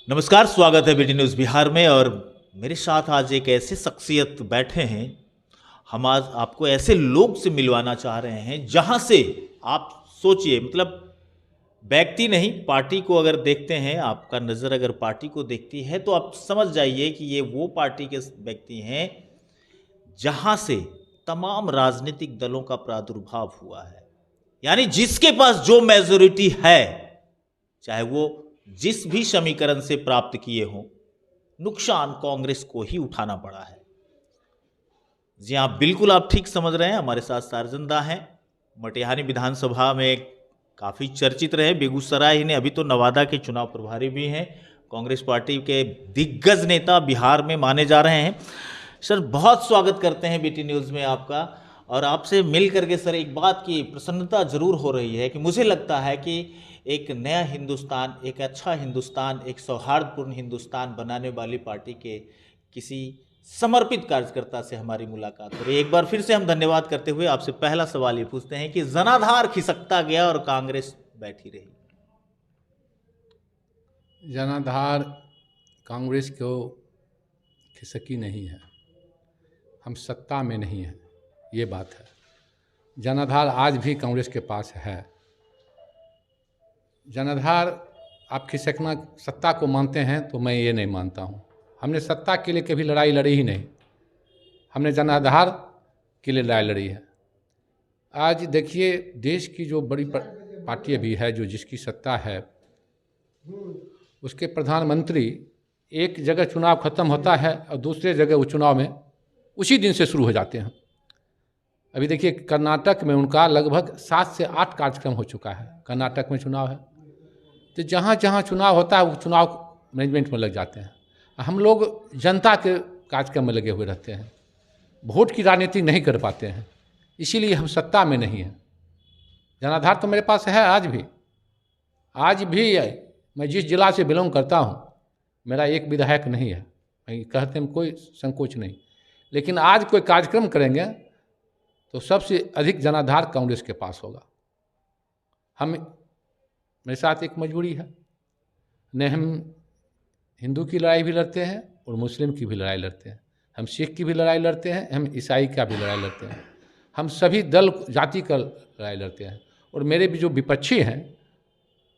नमस्कार, स्वागत है बीटी न्यूज़ बिहार में। और मेरे साथ आज एक ऐसे शख्सियत बैठे हैं। हम आज आपको ऐसे लोग से मिलवाना चाह रहे हैं जहां से आप सोचिए, मतलब व्यक्ति नहीं, पार्टी को अगर देखते हैं, आपका नज़र अगर पार्टी को देखती है तो आप समझ जाइए कि ये वो पार्टी के व्यक्ति हैं जहां से तमाम राजनीतिक दलों का प्रादुर्भाव हुआ है। यानी जिसके पास जो मेजोरिटी है, चाहे वो जिस भी समीकरण से प्राप्त किए हों, नुकसान कांग्रेस को ही उठाना पड़ा है। जी हाँ, बिल्कुल आप ठीक समझ रहे हैं। हमारे साथ सारजंदा हैं, मटिहानी विधानसभा में काफ़ी चर्चित रहे, बेगूसराय ही ने, अभी तो नवादा के चुनाव प्रभारी भी हैं, कांग्रेस पार्टी के दिग्गज नेता बिहार में माने जा रहे हैं। सर, बहुत स्वागत करते हैं बीटी न्यूज़ में आपका। और आपसे मिल करके सर एक बात की प्रसन्नता जरूर हो रही है कि मुझे लगता है कि एक नया हिंदुस्तान, एक अच्छा हिंदुस्तान, एक सौहार्दपूर्ण हिंदुस्तान बनाने वाली पार्टी के किसी समर्पित कार्यकर्ता से हमारी मुलाकात हो रही है। एक बार फिर से हम धन्यवाद करते हुए आपसे पहला सवाल ये पूछते हैं कि जनाधार खिसकता गया और कांग्रेस बैठी रही। जनाधार कांग्रेस को खिसकी नहीं है, हम सत्ता में नहीं हैं, ये बात है। जनाधार आज भी कांग्रेस के पास है। जनाधार आप खिसकना सत्ता को मानते हैं तो मैं ये नहीं मानता हूँ। हमने सत्ता के लिए कभी लड़ाई लड़ी ही नहीं, हमने जनाधार के लिए लड़ाई लड़ी है। आज देखिए, देश की जो बड़ी पार्टी भी है, जो जिसकी सत्ता है, उसके प्रधानमंत्री एक जगह चुनाव ख़त्म होता है और दूसरे जगह वो चुनाव में उसी दिन से शुरू हो जाते हैं। अभी देखिए, कर्नाटक में उनका लगभग 7 से 8 कार्यक्रम हो चुका है। कर्नाटक में चुनाव है तो जहाँ जहाँ चुनाव होता है वो चुनाव मैनेजमेंट में लग जाते हैं। हम लोग जनता के कार्यक्रम में लगे हुए रहते हैं, वोट की राजनीति नहीं कर पाते हैं, इसीलिए हम सत्ता में नहीं हैं। जनाधार तो मेरे पास है आज भी है। मैं जिस जिला से बिलोंग करता हूँ, मेरा एक विधायक नहीं है, मैं कहते में कोई संकोच नहीं, लेकिन आज कोई कार्यक्रम करेंगे तो सबसे अधिक जनाधार कांग्रेस के पास होगा। मेरे साथ एक मजबूरी है, न हम हिंदू की लड़ाई भी लड़ते हैं और मुस्लिम की भी लड़ाई लड़ते हैं, हम सिख की भी लड़ाई लड़ते हैं, हम ईसाई का भी लड़ाई लड़ते हैं, हम सभी दल जाति का लड़ाई लड़ते हैं। और मेरे भी जो विपक्षी हैं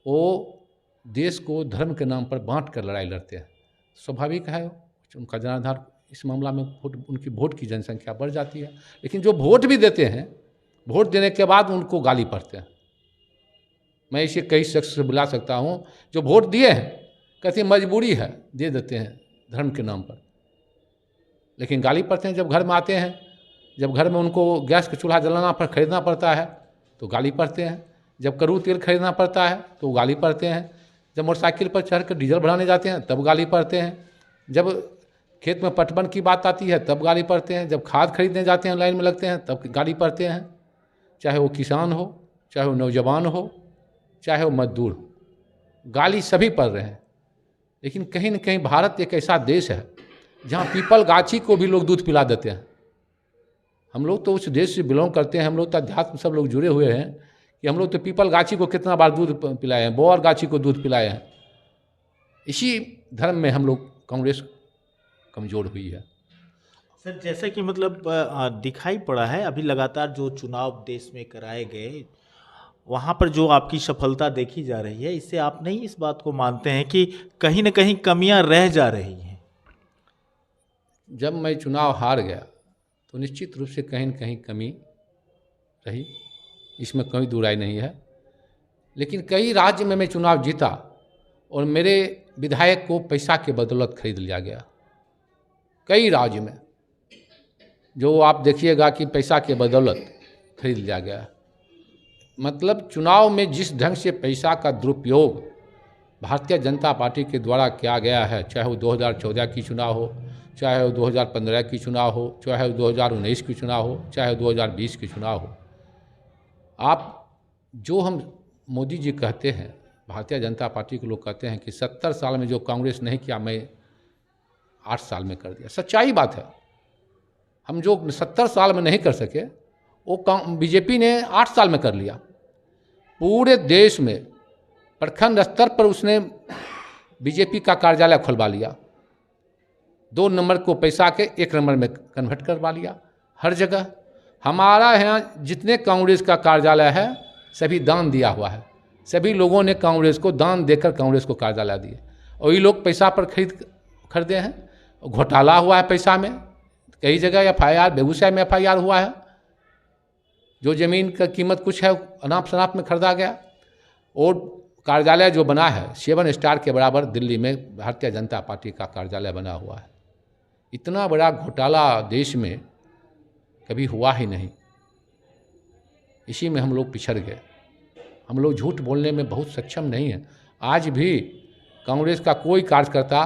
वो देश को धर्म के नाम पर बांट कर लड़ाई लड़ते हैं। स्वाभाविक है, उनका जनाधार इस मामला में उनकी वोट की जनसंख्या बढ़ जाती है। लेकिन जो वोट भी देते हैं, वोट देने के बाद उनको गाली पड़ते हैं। मैं इसे कई शख्स से बुला सकता हूँ, जो वोट दिए हैं कहते हैं मजबूरी है, दे देते हैं धर्म के नाम पर, लेकिन गाली पड़ते हैं जब घर में आते हैं। जब घर में उनको गैस का चूल्हा जलाना पर खरीदना पड़ता है तो गाली पड़ते हैं, जब कड़ू तेल खरीदना पड़ता है तो गाली पड़ते हैं, जब मोटरसाइकिल पर चढ़ कर डीजल भराने जाते हैं तब गाली पड़ते हैं, जब खेत में पटवन की बात आती है तब गाली पड़ते हैं, जब खाद खरीदने जाते हैं लाइन में लगते हैं तब गाली पड़ते हैं। चाहे वो किसान हो, चाहे वो नौजवान हो, चाहे वो मजदूर हो, गाली सभी पड़ रहे हैं। लेकिन कहीं न कहीं भारत एक ऐसा देश है जहाँ पीपल गाछी को भी लोग दूध पिला देते हैं। हम लोग तो उस देश से बिलोंग करते हैं, हम लोग तो अध्यात्म सब लोग जुड़े हुए हैं कि हम लोग तो पीपल गाछी को कितना बार दूध पिलाए हैं, बोअर गाछी को दूध पिलाए हैं। इसी धर्म में हम लोग कांग्रेस कमज़ोर हुई है। सर, जैसे कि मतलब दिखाई पड़ा है अभी लगातार जो चुनाव देश में कराए गए, वहाँ पर जो आपकी सफलता देखी जा रही है, इससे आप नहीं इस बात को मानते हैं कि कहीं ना कहीं कमियां रह जा रही हैं? जब मैं चुनाव हार गया तो निश्चित रूप से कहीं न कहीं कमी रही, इसमें कोई दुराई नहीं है। लेकिन कई राज्य में मैं चुनाव जीता और मेरे विधायक को पैसा के बदौलत खरीद लिया गया। कई राज्य में जो आप देखिएगा कि पैसा के बदौलत खरीद लिया गया। मतलब चुनाव में जिस ढंग से पैसा का दुरुपयोग भारतीय जनता पार्टी के द्वारा किया गया है, चाहे वो 2014 की चुनाव हो, चाहे वो 2015 की चुनाव हो, चाहे वो 2019 की चुनाव हो, चाहे वो 2020 की चुनाव हो। आप जो हम मोदी जी कहते हैं, भारतीय जनता पार्टी के लोग कहते हैं कि 70 साल में जो कांग्रेस नहीं किया मैं 8 साल में कर दिया। सच्चाई बात है, हम जो 70 साल में नहीं कर सके वो बीजेपी ने 8 साल में कर लिया। पूरे देश में प्रखंड स्तर पर उसने बीजेपी का कार्यालय खुलवा लिया, 2 नंबर को पैसा के 1 नंबर में कन्वर्ट करवा लिया। हर जगह हमारा यहाँ जितने कांग्रेस का कार्यालय है सभी दान दिया हुआ है, सभी लोगों ने कांग्रेस को दान देकर कांग्रेस को कार्यालय दिए, और ये लोग पैसा पर खरीदे हैं। घोटाला हुआ है पैसा में, कई जगह FIR, बेगूसराय में FIR हुआ है, जो ज़मीन का कीमत कुछ है अनाप शनाप में खरीदा गया। और कार्यालय जो बना है 7 स्टार के बराबर दिल्ली में भारतीय जनता पार्टी का कार्यालय बना हुआ है। इतना बड़ा घोटाला देश में कभी हुआ ही नहीं। इसी में हम लोग पिछड़ गए। हम लोग झूठ बोलने में बहुत सक्षम नहीं हैं। आज भी कांग्रेस का कोई कार्यकर्ता,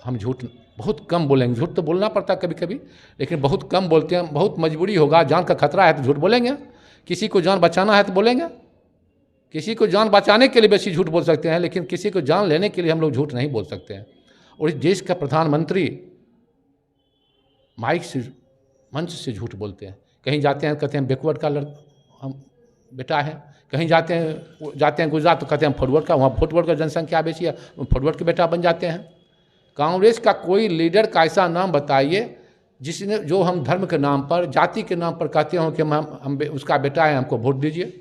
हम झूठ बहुत कम बोलेंगे। झूठ तो बोलना पड़ता कभी कभी, लेकिन बहुत कम बोलते हैं। बहुत मजबूरी होगा, जान का खतरा है तो झूठ बोलेंगे, किसी को जान बचाना है तो बोलेंगे। किसी को जान बचाने के लिए बेसी झूठ बोल सकते हैं, लेकिन किसी को जान लेने के लिए हम लोग झूठ नहीं बोल सकते हैं। और इस देश का प्रधानमंत्री माइक से, मंच से झूठ बोलते हैं। कहीं जाते हैं कहते हैं बैकवर्ड का हम बेटा है, कहीं जाते हैं गुजरात तो कहते हैं फॉरवर्ड का, वहाँ फुटवर्ड का जनसंख्या बेसी है, फॉरवर्ड के बेटा बन जाते हैं। कांग्रेस का कोई लीडर का ऐसा नाम बताइए जिसने, जो हम धर्म के नाम पर, जाति के नाम पर कहते हो कि हम उसका बेटा है, हमको वोट दीजिए।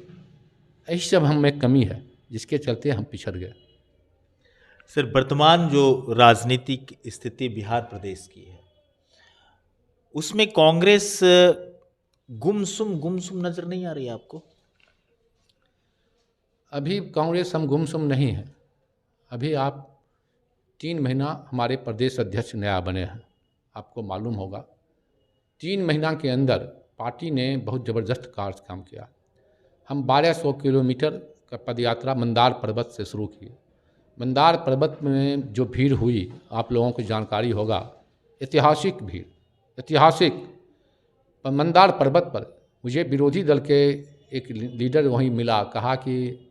यही सब हम में कमी है जिसके चलते हम पिछड़ गए। सर, वर्तमान जो राजनीतिक स्थिति बिहार प्रदेश की है उसमें कांग्रेस गुमसुम नजर नहीं आ रही है आपको? अभी कांग्रेस हम गुमसुम नहीं है। अभी आप 3 महीना हमारे प्रदेश अध्यक्ष नया बने हैं, आपको मालूम होगा। 3 महीना के अंदर पार्टी ने बहुत ज़बरदस्त कार्य काम किया। हम 1200 किलोमीटर का पदयात्रा मंदार पर्वत से शुरू किए। मंदार पर्वत में जो भीड़ हुई आप लोगों को जानकारी होगा, ऐतिहासिक भीड़, ऐतिहासिक। मंदार पर्वत पर मुझे विरोधी दल के एक लीडर वहीं मिला, कहा कि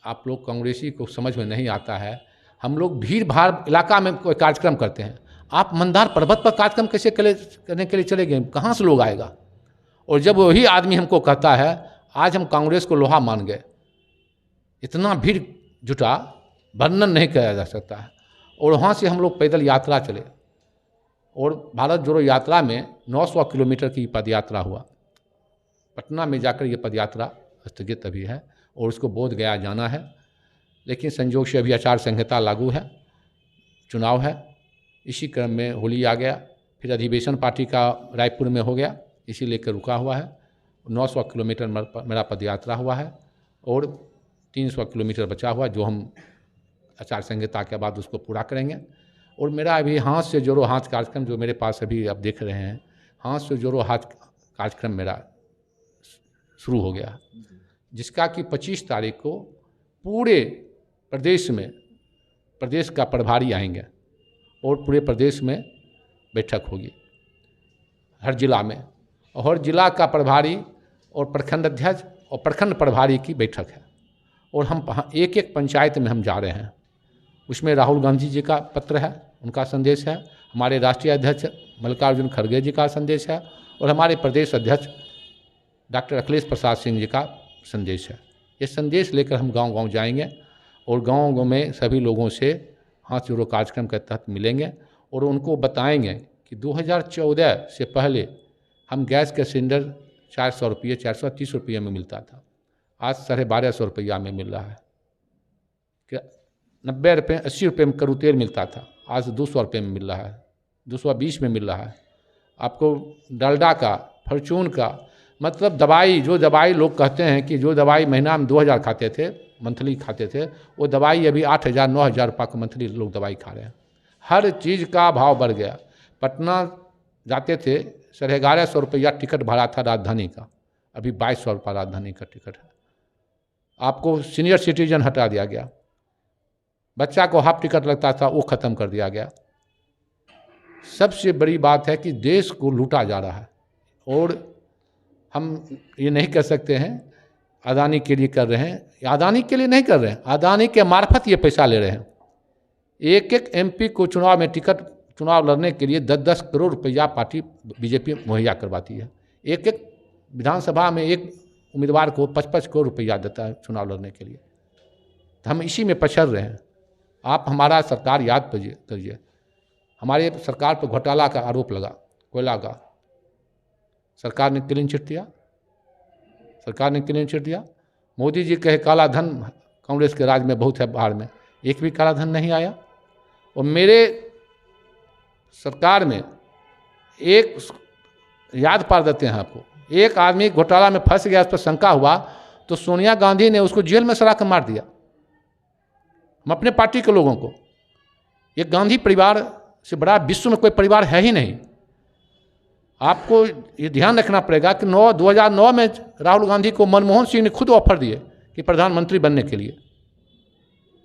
आप लोग कांग्रेसी को समझ में नहीं आता है, हम लोग भीड़ भाड़ इलाका में कोई कार्यक्रम करते हैं, आप मंदार पर्वत पर कार्यक्रम कैसे करने के लिए चले गए, कहाँ से लोग आएगा? और जब वही आदमी हमको कहता है आज हम कांग्रेस को लोहा मान गए, इतना भीड़ जुटा वर्णन नहीं किया जा सकता है। और वहाँ से हम लोग पैदल यात्रा चले, और भारत जोड़ो यात्रा में 900 किलोमीटर की पदयात्रा हुआ। पटना में जाकर ये पदयात्रा स्थगित अभी है, और उसको बोध गया जाना है। लेकिन संयोग से अभी आचार संहिता लागू है, चुनाव है, इसी क्रम में होली आ गया, फिर अधिवेशन पार्टी का रायपुर में हो गया, इसी लेकर रुका हुआ है। 900 किलोमीटर मेरा पदयात्रा हुआ है, और 300 किलोमीटर बचा हुआ, जो हम आचार संहिता के बाद उसको पूरा करेंगे। और मेरा अभी हाथ से जोड़ो हाथ कार्यक्रम जो मेरे पास अभी आप देख रहे हैं, हाथ से जोड़ो हाथ कार्यक्रम मेरा शुरू हो गया, जिसका कि 25 तारीख को पूरे प्रदेश में प्रदेश का प्रभारी आएंगे, और पूरे प्रदेश में बैठक होगी हर जिला में, और हर जिला का प्रभारी और प्रखंड अध्यक्ष और प्रखंड प्रभारी की बैठक है। और हम एक एक पंचायत में हम जा रहे हैं। उसमें राहुल गांधी जी का पत्र है, उनका संदेश है, हमारे राष्ट्रीय अध्यक्ष मल्लिकार्जुन खड़गे जी का संदेश है, और हमारे प्रदेश अध्यक्ष डॉक्टर अखिलेश प्रसाद सिंह जी का संदेश है। ये संदेश लेकर हम गांव-गांव जाएंगे, और गांव-गांव में सभी लोगों से हाथ जोड़ो कार्यक्रम के तहत मिलेंगे, और उनको बताएंगे कि 2014 से पहले हम गैस के सिलेंडर 400 रुपये, 430 रुपये में मिलता था, आज 1250 रुपया में मिल रहा है। 90 रुपये 80 रुपये में करू तेल मिलता था, आज 200 रुपये में मिल रहा है, 220 में मिल रहा है। आपको डालडा का, फॉर्चून का, मतलब दवाई, जो दवाई लोग कहते हैं कि जो दवाई महीना में 2000 खाते थे, मंथली खाते थे, वो दवाई अभी 8000 9000 रुपये का मंथली लोग दवाई खा रहे हैं। हर चीज़ का भाव बढ़ गया। पटना जाते थे 1150 रुपया टिकट भाड़ा था राजधानी का, अभी 2200 रुपये राजधानी का टिकट है। आपको सीनियर सिटीजन हटा दिया गया, बच्चा को हाफ टिकट लगता था वो ख़त्म कर दिया गया। सबसे बड़ी बात है कि देश को लूटा जा रहा है, और हम ये नहीं कर सकते हैं अदानी के लिए कर रहे हैं, अदानी के लिए नहीं कर रहे हैं, अदानी के मार्फत ये पैसा ले रहे हैं। एक एक MP को चुनाव में चुनाव लड़ने के लिए 10-10 करोड़ रुपया पार्टी बीजेपी मुहैया करवाती है। एक एक विधानसभा में एक उम्मीदवार को 55 करोड़ रुपया देता है चुनाव लड़ने के लिए। तो हम इसी में पछड़ रहे हैं। आप हमारा सरकार याद करिए, हमारे सरकार पर घोटाला का आरोप लगा, कोयला का, सरकार ने क्लीन चिट दिया, सरकार ने क्लीन चिट दिया। मोदी जी कहे काला धन कांग्रेस के राज में बहुत है, बाहर में एक भी काला धन नहीं आया। और मेरे सरकार में एक याद पार देते हैं आपको, एक आदमी घोटाला में फंस गया, उस पर शंका हुआ तो सोनिया गांधी ने उसको जेल में सड़ा कर मार दिया, हम अपने पार्टी के लोगों को। ये गांधी परिवार से बड़ा विश्व में कोई परिवार है ही नहीं। आपको ये ध्यान रखना पड़ेगा कि 2009 में राहुल गांधी को मनमोहन सिंह ने खुद ऑफर दिए कि प्रधानमंत्री बनने के लिए,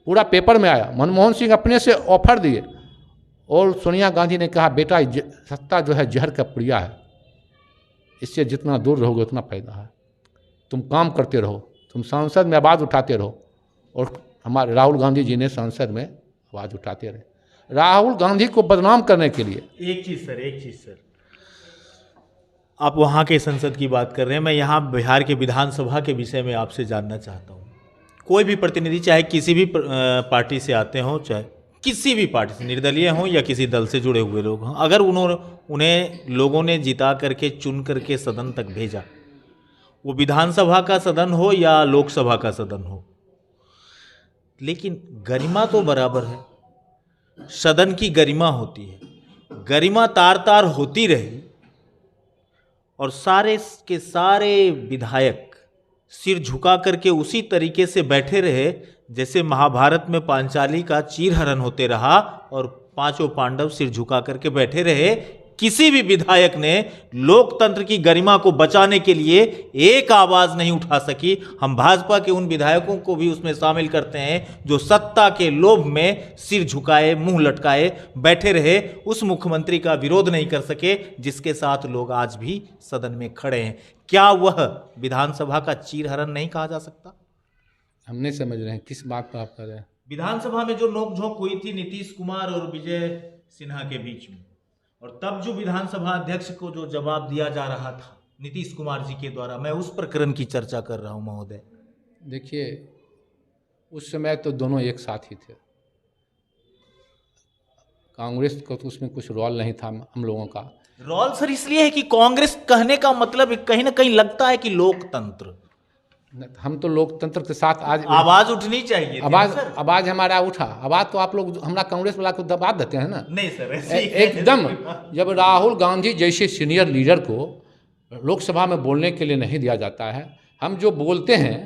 पूरा पेपर में आया, मनमोहन सिंह अपने से ऑफर दिए और सोनिया गांधी ने कहा बेटा सत्ता जो है जहर का पुड़िया है, इससे जितना दूर रहोगे उतना फायदा है, तुम काम करते रहो, तुम संसद में आवाज़ उठाते रहो। और हमारे राहुल गांधी जी ने संसद में आवाज़ उठाते रहे, राहुल गांधी को बदनाम करने के लिए। एक चीज़ सर, आप वहाँ के संसद की बात कर रहे हैं, मैं यहाँ बिहार के विधानसभा के विषय में आपसे जानना चाहता हूँ। कोई भी प्रतिनिधि चाहे किसी भी पार्टी से आते हों, चाहे किसी भी पार्टी से, निर्दलीय हों या किसी दल से जुड़े हुए लोग हों, अगर उन्हें लोगों ने जिता करके चुन करके सदन तक भेजा, वो विधानसभा का सदन हो या लोकसभा का सदन हो, लेकिन गरिमा तो बराबर है, सदन की गरिमा होती है, गरिमा तार तार होती रही और सारे के सारे विधायक सिर झुका करके उसी तरीके से बैठे रहे जैसे महाभारत में पांचाली का चीरहरण होते रहा और पांचों पांडव सिर झुका करके बैठे रहे। किसी भी विधायक ने लोकतंत्र की गरिमा को बचाने के लिए एक आवाज नहीं उठा सकी। हम भाजपा के उन विधायकों को भी उसमें शामिल करते हैं जो सत्ता के लोभ में सिर झुकाए, मुंह लटकाए बैठे रहे, उस मुख्यमंत्री का विरोध नहीं कर सके जिसके साथ लोग आज भी सदन में खड़े हैं। क्या वह विधानसभा का चीरहरण नहीं कहा जा सकता? हम नहीं समझ रहे हैं किस बात पर आप कर रहे हैं। विधानसभा में जो नोकझोंक हुई थी नीतीश कुमार और विजय सिन्हा के बीच में, और तब जो विधानसभा अध्यक्ष को जो जवाब दिया जा रहा था नीतीश कुमार जी के द्वारा, मैं उस प्रकरण की चर्चा कर रहा हूं महोदय। देखिए, उस समय तो दोनों एक साथ ही थे, कांग्रेस को तो उसमें कुछ रोल नहीं था हम लोगों का। रोल सर इसलिए है कि कांग्रेस कहने का मतलब कहीं ना कहीं लगता है कि लोकतंत्र, हम तो लोकतंत्र के साथ आज आवाज उठनी चाहिए। आवाज हमारा उठा, आवाज तो आप लोग हमारा कांग्रेस वाला को दबा देते हैं ना। नहीं सर, एकदम जब राहुल गांधी जैसे सीनियर लीडर को लोकसभा में बोलने के लिए नहीं दिया जाता है, हम जो बोलते हैं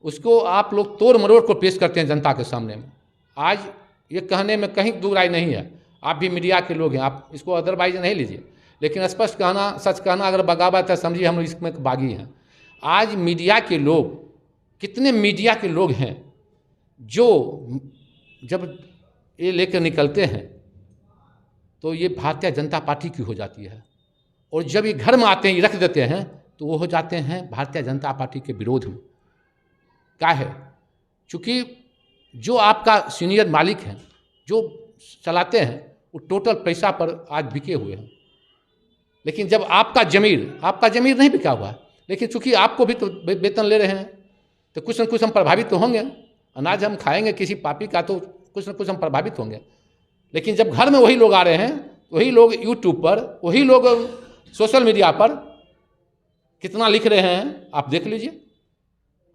उसको आप लोग तोड़ मरोड़ को पेश करते हैं जनता के सामने में। आज ये कहने में कहीं दूर राय नहीं है, आप भी मीडिया के लोग हैं, आप इसको अदरवाइज नहीं लीजिए, लेकिन स्पष्ट कहना, सच कहना अगर बगावत है समझिए हम इसमें बागी हैं। आज मीडिया के लोग, कितने मीडिया के लोग हैं जो जब ये लेकर निकलते हैं तो ये भारतीय जनता पार्टी की हो जाती है, और जब ये घर में आते हैं ये रख देते हैं तो वो हो जाते हैं भारतीय जनता पार्टी के विरोध में। क्या है, चूँकि जो आपका सीनियर मालिक हैं जो चलाते हैं वो टोटल पैसा पर आज बिके हुए हैं, लेकिन जब आपका जमीर नहीं बिका हुआ है, लेकिन चूंकि आपको भी तो वेतन ले रहे हैं तो कुछ न कुछ हम प्रभावित तो होंगे। अनाज हम खाएंगे किसी पापी का तो कुछ न कुछ हम प्रभावित होंगे। लेकिन जब घर में वही लोग आ रहे हैं, वही लोग यूट्यूब पर, वही लोग सोशल मीडिया पर कितना लिख रहे हैं आप देख लीजिए।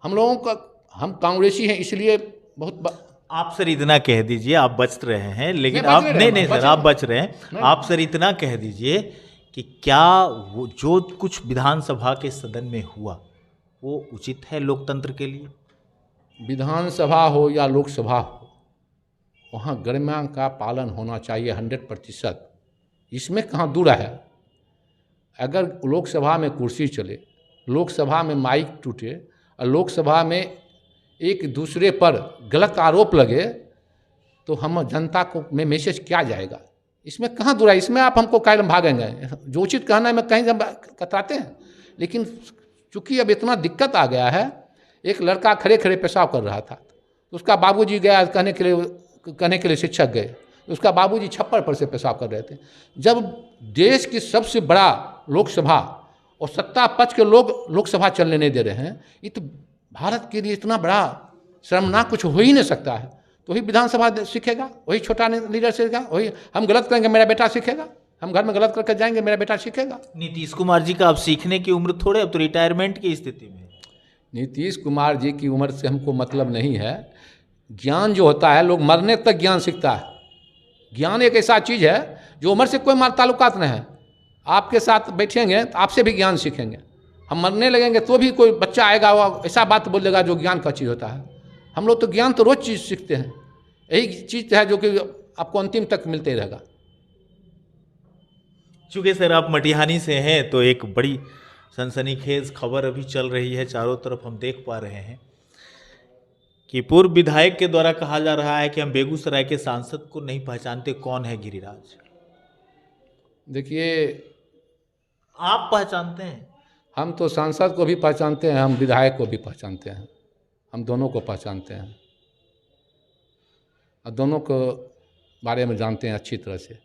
हम लोगों का, हम कांग्रेसी हैं इसलिए बहुत आप सर इतना कह दीजिए, आप बच रहे हैं, लेकिन आप नहीं सर, आप बच रहे हैं। आप सर इतना कह दीजिए कि क्या वो जो कुछ विधानसभा के सदन में हुआ वो उचित है लोकतंत्र के लिए? विधानसभा हो या लोकसभा हो, वहाँ गरिमा का पालन होना चाहिए 100%। इसमें कहाँ दूर है। अगर लोकसभा में कुर्सी चले, लोकसभा में माइक टूटे और लोकसभा में एक दूसरे पर गलत आरोप लगे तो हम जनता को में मैसेज क्या जाएगा? इसमें कहाँ दूर है। इसमें आप हमको कायम भागेंगे, जो उचित कहना है मैं कहीं जब कतराते हैं। लेकिन चूँकि अब इतना दिक्कत आ गया है, एक लड़का खड़े खड़े पेशाब कर रहा था, उसका बाबूजी गया कहने के लिए शिक्षक गए, उसका बाबूजी छप्पर पर से पेशाब कर रहे थे। जब देश की सबसे बड़ा लोकसभा और सत्ता पक्ष के लोग लोकसभा चलने नहीं दे रहे हैं, ये तो भारत के लिए इतना बड़ा शर्मनाक कुछ हो ही नहीं सकता है। तो वही विधानसभा सीखेगा, वही छोटा लीडर सीखेगा, वही हम गलत करेंगे मेरा बेटा सीखेगा, हम घर में गलत करके जाएंगे मेरा बेटा सीखेगा। नीतीश कुमार जी का अब सीखने की उम्र थोड़े, अब तो रिटायरमेंट की स्थिति में है। नीतीश कुमार जी की उम्र से हमको मतलब नहीं है। ज्ञान जो होता है लोग मरने तक ज्ञान सीखता है। ज्ञान एक ऐसा चीज़ है जो उम्र से कोई ताल्लुकात नहीं है। आपके साथ बैठेंगे तो आपसे भी ज्ञान सीखेंगे। हम मरने लगेंगे तो भी कोई बच्चा आएगा वो ऐसा बात बोलेगा जो ज्ञान का चीज़ होता है। हम लोग तो ज्ञान तो रोज़ चीज़ सीखते हैं। यही चीज़ है जो कि आपको अंतिम तक मिलते रहेगा। चूँकि सर आप मटिहानी से हैं तो एक बड़ी सनसनीखेज खबर अभी चल रही है, चारों तरफ हम देख पा रहे हैं कि पूर्व विधायक के द्वारा कहा जा रहा है कि हम बेगूसराय के सांसद को नहीं पहचानते, कौन है गिरिराज। देखिए, आप पहचानते हैं? हम तो सांसद को भी पहचानते हैं, हम विधायक को भी पहचानते हैं, हम दोनों को पहचानते हैं और दोनों को बारे में जानते हैं अच्छी तरह से।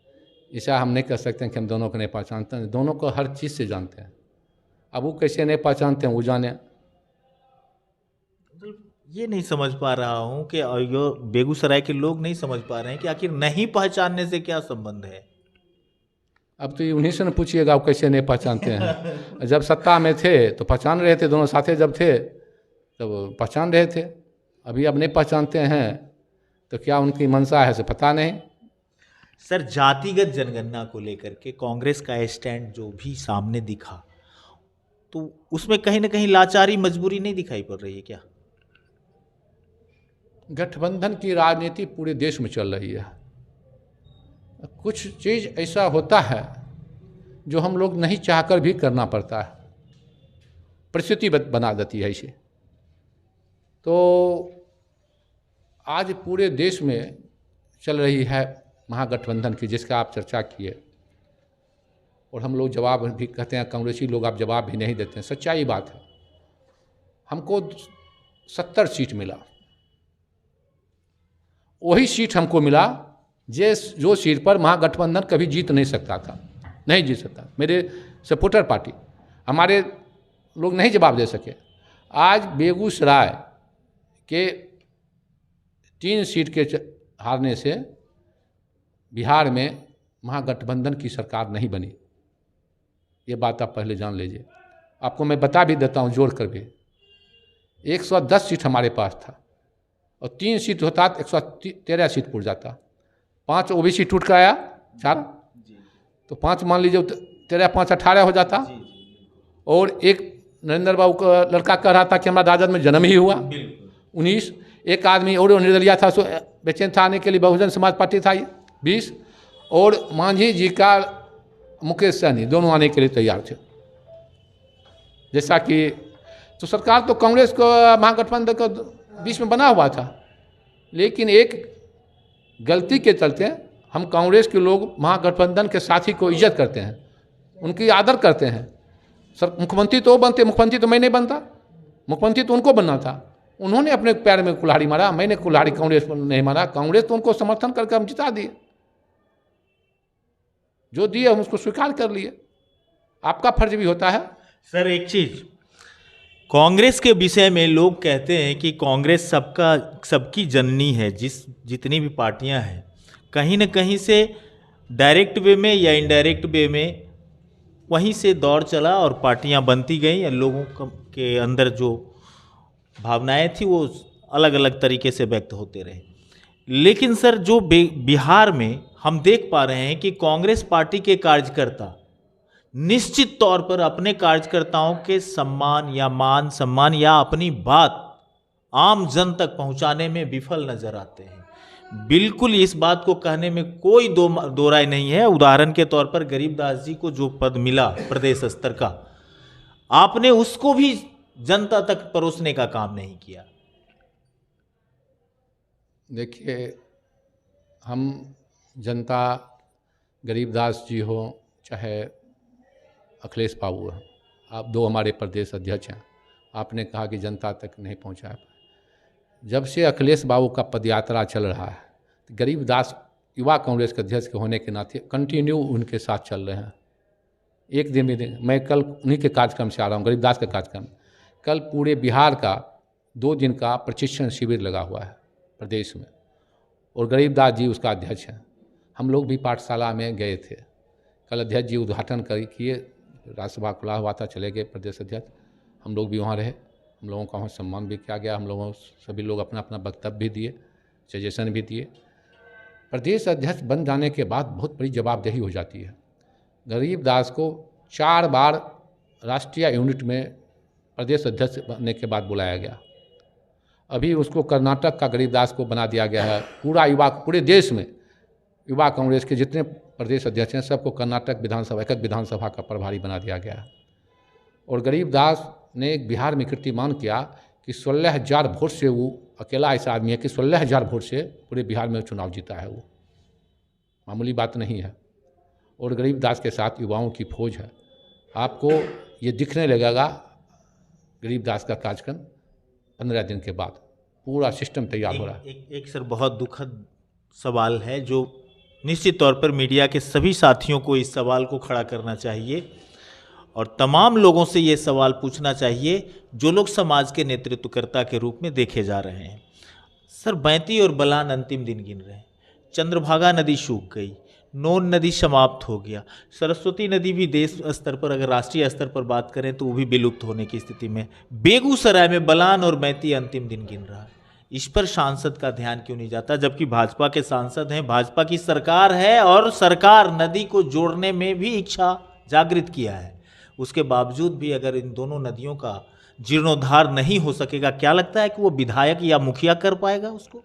ऐसा हम नहीं कह सकते हैं कि हम दोनों को नहीं पहचानते हैं, दोनों को हर चीज़ से जानते हैं। अब वो कैसे नहीं पहचानते हैं वो जाने। ये नहीं समझ पा रहा हूँ कि ये बेगूसराय के लोग नहीं समझ पा रहे हैं कि आखिर नहीं पहचानने से क्या संबंध है। अब तो ये उन्हीं से न पूछिएगा आप कैसे नहीं पहचानते हैं। जब सत्ता में थे तो पहचान रहे थे, दोनों साथे जब थे तब पहचान रहे थे। अभी अब नहीं पहचानते हैं तो क्या उनकी मंशा है से पता नहीं। सर, जातिगत जनगणना को लेकर के कांग्रेस का स्टैंड जो भी सामने दिखा तो उसमें कहीं ना कहीं लाचारी, मजबूरी नहीं दिखाई पड़ रही है क्या? गठबंधन की राजनीति पूरे देश में चल रही है। कुछ चीज़ ऐसा होता है जो हम लोग नहीं चाहकर भी करना पड़ता है, परिस्थिति बना देती है इसे। तो आज पूरे देश में चल रही है महागठबंधन की, जिसका आप चर्चा किए, और हम लोग जवाब भी कहते हैं, कांग्रेसी लोग आप जवाब भी नहीं देते हैं। सच्चाई बात है। हमको 70 सीट मिला, वही सीट हमको मिला जो सीट पर महागठबंधन कभी जीत नहीं सकता था, नहीं जीत सकता। मेरे सपोर्टर पार्टी, हमारे लोग नहीं जवाब दे सके। आज बेगूसराय के 3 सीट के हारने से बिहार में महागठबंधन की सरकार नहीं बनी। ये बात आप पहले जान लीजिए। आपको मैं बता भी देता हूँ जोड़ कर भी। 110 सीट हमारे पास था और 3 सीट होता तो 113 सीट पुर जाता। 5 ओबीसी टूट कर आया 4, तो 5 मान लीजिए 13 5 18 हो जाता। और एक नरेंद्र बाबू का लड़का कह रहा था कि हमारा राजद में जन्म ही हुआ 19। एक आदमी और निर्दलीय था, सो बेचैन था आने के लिए, बहुजन समाज पार्टी था 20। और मांझी जी का मुकेश सहनी दोनों आने के लिए तैयार थे। जैसा कि तो सरकार तो कांग्रेस को महागठबंधन को बीच में बना हुआ था, लेकिन एक गलती के चलते हम कांग्रेस के लोग महागठबंधन के साथी को इज्जत करते हैं, उनकी आदर करते हैं। सर, मुख्यमंत्री तो वो बनते, मुख्यमंत्री तो मैं नहीं बनता, मुख्यमंत्री तो उनको बनना था। उन्होंने अपने पैर में कुल्हाड़ी मारा, मैंने कुल्हाड़ी कांग्रेस पर नहीं मारा। कांग्रेस तो उनको समर्थन करके हम जिता दिए, जो दिए हम उसको स्वीकार कर लिए। आपका फर्ज भी होता है। सर, एक चीज कांग्रेस के विषय में लोग कहते हैं कि कांग्रेस सबकी जननी है। जितनी भी पार्टियां हैं कहीं न कहीं से डायरेक्ट वे में या इनडायरेक्ट वे में वहीं से दौर चला और पार्टियां बनती गईं और लोगों के अंदर जो भावनाएं थी वो अलग अलग तरीके से व्यक्त होते रहे। लेकिन सर, जो बिहार में हम देख पा रहे हैं कि कांग्रेस पार्टी के कार्यकर्ता निश्चित तौर पर अपने कार्यकर्ताओं के सम्मान या मान सम्मान या अपनी बात आम जन तक पहुंचाने में विफल नजर आते हैं। बिल्कुल इस बात को कहने में कोई दो राय नहीं है। उदाहरण के तौर पर गरीबदास जी को जो पद मिला प्रदेश स्तर का, आपने उसको भी जनता तक परोसने का काम नहीं किया। देखिए, हम जनता, गरीबदास जी हो चाहे अखिलेश बाबू हैं, आप 2 हमारे प्रदेश अध्यक्ष हैं, आपने कहा कि जनता तक नहीं पहुंचा पाए। जब से अखिलेश बाबू का पदयात्रा चल रहा है, गरीबदास युवा कांग्रेस के अध्यक्ष के होने के नाते कंटिन्यू उनके साथ चल रहे हैं। एक दिन भी मैं कल उन्हीं के कार्यक्रम से आ रहा हूँ, गरीबदास का कार्यक्रम। कल पूरे बिहार का 2 दिन का प्रशिक्षण शिविर लगा हुआ है प्रदेश में, और गरीबदास जी उसका अध्यक्ष हैं। हम लोग भी पाठशाला में गए थे, कल अध्यक्ष जी उद्घाटन किए, राज्यसभा खुला हुआ था, चले गए प्रदेश अध्यक्ष, हम लोग भी वहाँ रहे, हम लोगों का वहाँ सम्मान भी किया गया, हम लोगों सभी लोग अपना अपना वक्तव्य भी दिए, सजेशन भी दिए। प्रदेश अध्यक्ष बन जाने के बाद बहुत बड़ी जवाबदेही हो जाती है। गरीबदास को 4 बार राष्ट्रीय यूनिट में प्रदेश अध्यक्ष बनने के बाद बुलाया गया। अभी उसको कर्नाटक का गरीबदास को बना दिया गया है। पूरे देश में युवा कांग्रेस के जितने प्रदेश अध्यक्ष हैं सबको कर्नाटक विधानसभा, एक विधानसभा का प्रभारी बना दिया गया है। और गरीबदास ने बिहार में कीर्तिमान किया कि 16,000 वोट से वो अकेला ऐसा आदमी है कि 16,000 वोट से पूरे बिहार में चुनाव जीता है। वो मामूली बात नहीं है। और गरीबदास के साथ युवाओं की फौज है। आपको ये दिखने लगेगा गरीबदास का कार्यक्रम 15 दिन के बाद पूरा सिस्टम तैयार हो रहा है। एक सर बहुत दुखद सवाल है जो निश्चित तौर पर मीडिया के सभी साथियों को इस सवाल को खड़ा करना चाहिए और तमाम लोगों से ये सवाल पूछना चाहिए जो लोग समाज के नेतृत्वकर्ता के रूप में देखे जा रहे हैं। सर, बैंती और बलान अंतिम दिन गिन रहे हैं। चंद्रभागा नदी सूख गई, नोन नदी समाप्त हो गया, सरस्वती नदी भी देश स्तर पर, अगर राष्ट्रीय स्तर पर बात करें तो वो भी विलुप्त होने की स्थिति में। बेगूसराय में बलान और बैंती अंतिम दिन गिन रहा है। इस पर सांसद का ध्यान क्यों नहीं जाता, जबकि भाजपा के सांसद हैं, भाजपा की सरकार है और सरकार नदी को जोड़ने में भी इच्छा जागृत किया है। उसके बावजूद भी अगर इन दोनों नदियों का जीर्णोद्धार नहीं हो सकेगा, क्या लगता है कि वो विधायक या मुखिया कर पाएगा उसको?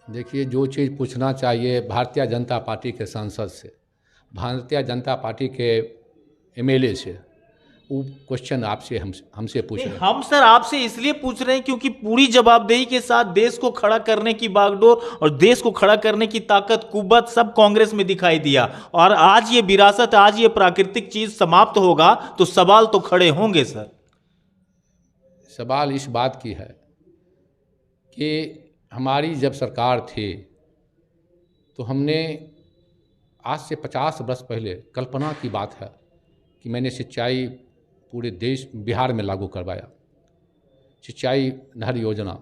देखिए, जो चीज़ पूछना चाहिए भारतीय जनता पार्टी के सांसद से, भारतीय जनता पार्टी के एमएलए से, वो क्वेश्चन आपसे हमसे पूछ रहे हैं। हम सर आपसे इसलिए पूछ रहे हैं क्योंकि पूरी जवाबदेही के साथ देश को खड़ा करने की बागडोर और देश को खड़ा करने की ताकत, कुव्वत सब कांग्रेस में दिखाई दिया। और आज ये विरासत, आज ये प्राकृतिक चीज समाप्त होगा तो सवाल तो खड़े होंगे सर। सवाल इस बात की है कि हमारी जब सरकार थी तो हमने आज से 50 वर्ष पहले कल्पना की बात है कि मैंने सिंचाई पूरे देश बिहार में लागू करवाया। सिंचाई नहर योजना,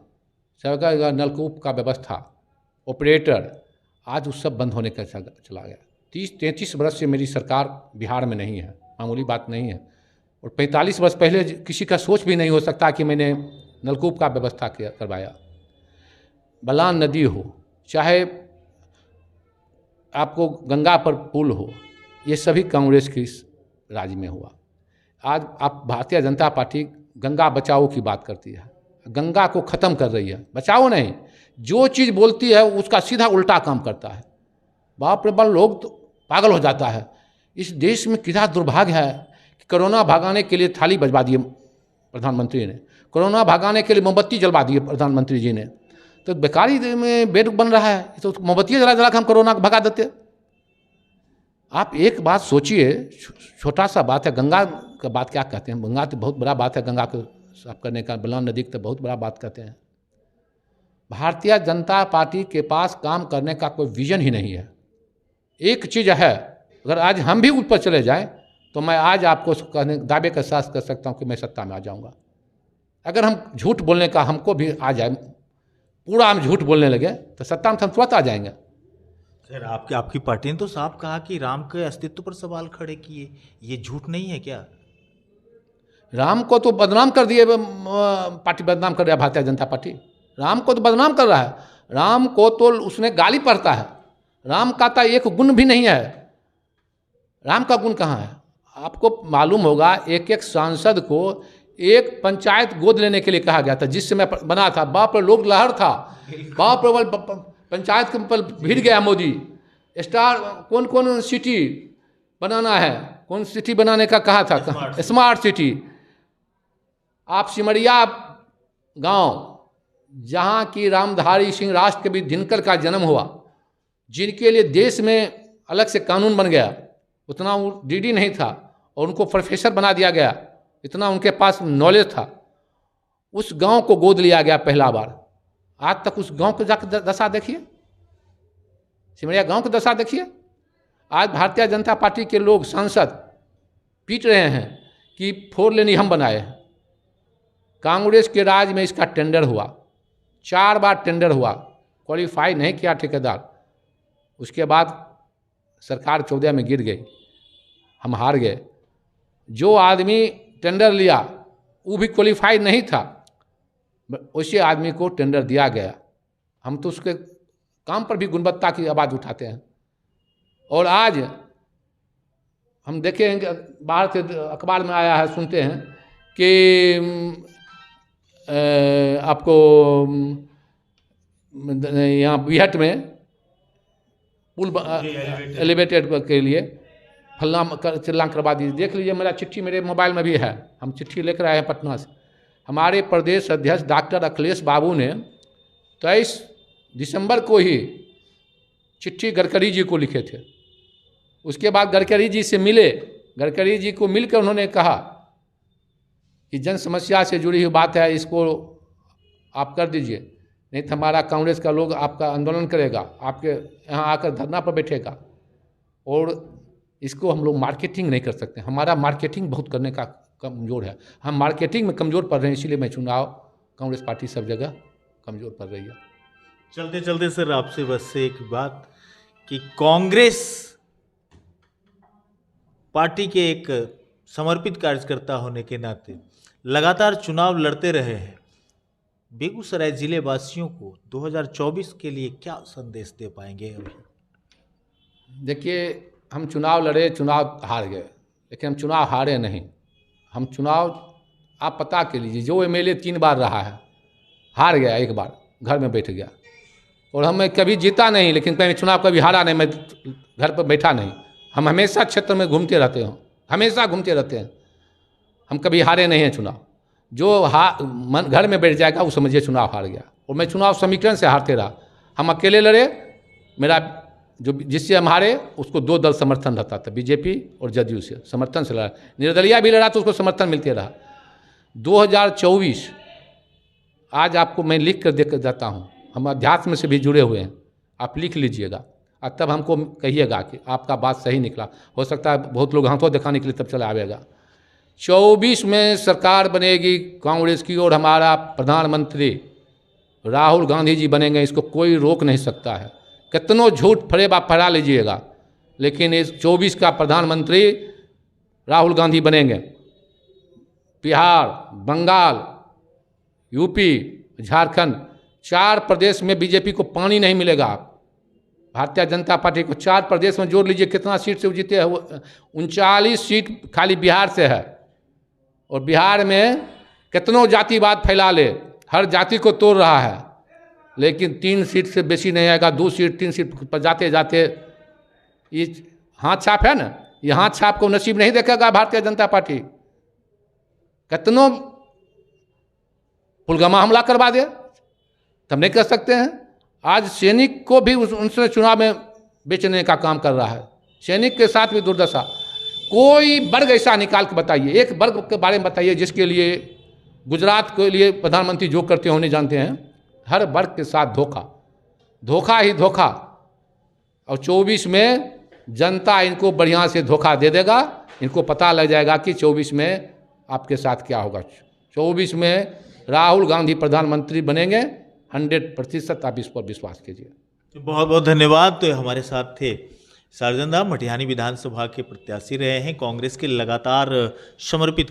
सरकार नलकूप का व्यवस्था, ऑपरेटर, आज वो सब बंद होने का चला गया। 30-33 वर्ष से मेरी सरकार बिहार में नहीं है, मामूली बात नहीं है। और 45 वर्ष पहले किसी का सोच भी नहीं हो सकता कि मैंने नलकूप का व्यवस्था करवाया। बलान नदी हो, चाहे आपको गंगा पर पुल हो, ये सभी कांग्रेस की राज में हुआ। आज आप भारतीय जनता पार्टी गंगा बचाओ की बात करती है, गंगा को ख़त्म कर रही है। बचाओ नहीं, जो चीज़ बोलती है उसका सीधा उल्टा काम करता है। बाप रे बाप, लोग तो पागल हो जाता है। इस देश में कितना दुर्भाग्य है कि कोरोना भगाने के लिए थाली बजवा दिए प्रधानमंत्री ने, कोरोना भगाने के लिए मोमबत्ती जलवा दिए प्रधानमंत्री जी ने। तो बेकारी में बेड बन रहा है, तो मोमबत्ती जला जला के हम कोरोना को भगा देते। आप एक बात सोचिए, छोटा सा बात है, गंगा का बात क्या कहते हैं, गंगा तो बहुत बड़ा बात है, गंगा को साफ करने का, बलान नदी तो बहुत बड़ा बात कहते हैं। भारतीय जनता पार्टी के पास काम करने का कोई विजन ही नहीं है। एक चीज़ है, अगर आज हम भी ऊपर चले जाएं तो मैं आज आपको कहने दावे के साथ कर सकता हूं कि मैं सत्ता में आ जाऊंगा। अगर हम झूठ बोलने का हमको भी आ जाए, पूरा हम झूठ बोलने लगे तो सत्ता में हम तुरंत आ जाएंगे। सर, आपकी पार्टी ने तो साफ कहा कि राम के अस्तित्व पर सवाल खड़े किए, ये झूठ नहीं है क्या? राम को तो बदनाम कर दिए, पार्टी बदनाम कर रहा है, भारतीय जनता पार्टी राम को तो बदनाम कर रहा है। राम को तो उसने गाली पढ़ता है, राम का तो एक गुण भी नहीं है। राम का गुण कहाँ है? आपको मालूम होगा, एक एक सांसद को एक पंचायत गोद लेने के लिए कहा गया था, जिस समय बना था। बाप रे, लोग लहर था, बाप रे, पंचायत के ऊपर भिड़ गया मोदी। स्टार कौन कौन सिटी बनाना है, कौन सिटी बनाने का कहा था, स्मार्ट सिटी। आप सिमरिया गांव, जहां की रामधारी सिंह राष्ट्रकवि दिनकर का जन्म हुआ, जिनके लिए देश में अलग से कानून बन गया, उतना वो डीडी नहीं था और उनको प्रोफेसर बना दिया गया, इतना उनके पास नॉलेज था। उस गांव को गोद लिया गया पहला बार। आज तक उस गांव को जाकर दशा देखिए, सिमरिया गांव की दशा देखिए। आज भारतीय जनता पार्टी के लोग सांसद पीट रहे हैं कि 4 लेन हम बनाए हैं। कांग्रेस के राज में इसका टेंडर हुआ, 4 बार टेंडर हुआ, क्वालिफाई नहीं किया ठेकेदार, उसके बाद सरकार 14 में गिर गई, हम हार गए। जो आदमी टेंडर लिया वो भी क्वालिफाई नहीं था, उसी आदमी को टेंडर दिया गया। हम तो उसके काम पर भी गुणवत्ता की आवाज़ उठाते हैं। और आज हम देखे हैं कि बाहर से अखबार में आया है, सुनते हैं कि आपको यहाँ बिहट में पुल एलिवेटेड के लिए फलना चिल्लान करवा दीजिए। देख लीजिए, मेरा चिट्ठी मेरे मोबाइल में भी है, हम चिट्ठी लेकर आए हैं पटना से। हमारे प्रदेश अध्यक्ष डॉक्टर अखिलेश बाबू ने 23 दिसंबर को ही चिट्ठी गडकरी जी को लिखे थे। उसके बाद गडकरी जी से मिले, गडकरी जी को मिलकर उन्होंने कहा कि जन समस्या से जुड़ी हुई बात है, इसको आप कर दीजिए, नहीं तो हमारा कांग्रेस का लोग आपका आंदोलन करेगा, आपके यहाँ आकर धरना पर बैठेगा। और इसको हम लोग मार्केटिंग नहीं कर सकते, हमारा मार्केटिंग बहुत करने का कमज़ोर है, हम मार्केटिंग में कमज़ोर पड़ रहे हैं, इसीलिए मैं चुनाव कांग्रेस पार्टी सब जगह कमज़ोर पड़ रही है। चलते चलते सर आपसे बस एक बात कि कांग्रेस पार्टी के एक समर्पित कार्यकर्ता होने के नाते लगातार चुनाव लड़ते रहे हैं, बेगूसराय जिले वासियों को 2024 के लिए क्या संदेश दे पाएंगे अभी? देखिए, हम चुनाव लड़े, चुनाव हार गए, लेकिन हम चुनाव हारे नहीं। हम चुनाव, आप पता के लीजिए, जो एमएलए 3 बार रहा है, हार गया एक बार, घर में बैठ गया। और हमें कभी जीता नहीं, लेकिन मैं चुनाव कभी हारा नहीं, मैं घर पर बैठा नहीं। हम हमेशा क्षेत्र में घूमते रहते हैं, हमेशा घूमते रहते हैं, हम कभी हारे नहीं हैं चुनाव। जो घर में बैठ जाएगा वो समझिए चुनाव हार गया। और मैं चुनाव समीकरण से हारते रहा, हम अकेले लड़े, मेरा जो जिससे हम हारे उसको 2 दल समर्थन रहता था, बीजेपी और जदयू से समर्थन से लड़ा, निर्दलीय भी लड़ा तो उसको समर्थन मिलते रहा। 2024 आज आपको मैं लिख कर देकर जाता हूँ, हम अध्यात्म से भी जुड़े हुए हैं, आप लिख लीजिएगा और तब हमको कहिएगा कि आपका बात सही निकला। हो सकता है बहुत लोग हाथों दिखाने के लिए तब चला आवेगा। 24 में सरकार बनेगी कांग्रेस की और हमारा प्रधानमंत्री राहुल गांधी जी बनेंगे, इसको कोई रोक नहीं सकता है। कितनों झूठ फरेब आप फैला लीजिएगा, लेकिन इस 24 का प्रधानमंत्री राहुल गांधी बनेंगे। बिहार, बंगाल, यूपी, झारखंड, 4 प्रदेश में बीजेपी को पानी नहीं मिलेगा। भारतीय जनता पार्टी को 4 प्रदेश में जोड़ लीजिए, कितना सीट से वो जीते हैं? 39 सीट खाली बिहार से है। और बिहार में कितनों जातिवाद फैला ले, हर जाति को तोड़ रहा है, लेकिन 3 सीट से बेसी नहीं आएगा। 2 सीट 3 सीट पर जाते जाते ये हाथ छाप है ना, ये हाथ छाप को नसीब नहीं देखेगा भारतीय जनता पार्टी। कितनों पुलवामा हमला करवा दे, तब नहीं कर सकते हैं। आज सैनिक को भी उनसे चुनाव में बेचने का काम कर रहा है, सैनिक के साथ भी दुर्दशा। कोई वर्ग ऐसा निकाल के बताइए, एक वर्ग के बारे में बताइए जिसके लिए गुजरात के लिए प्रधानमंत्री जो करते होने जानते हैं। हर वर्ग के साथ धोखा, धोखा ही धोखा। और 24 में जनता इनको बढ़िया से धोखा दे देगा, इनको पता लग जाएगा कि 24 में आपके साथ क्या होगा। 24 में राहुल गांधी प्रधानमंत्री बनेंगे, 100% आप इस पर विश्वास कीजिए। बहुत बहुत धन्यवाद। तो हमारे साथ थे सार्जन धाम, मटिहानी विधानसभा के प्रत्याशी रहे हैं, कांग्रेस के लगातार समर्पित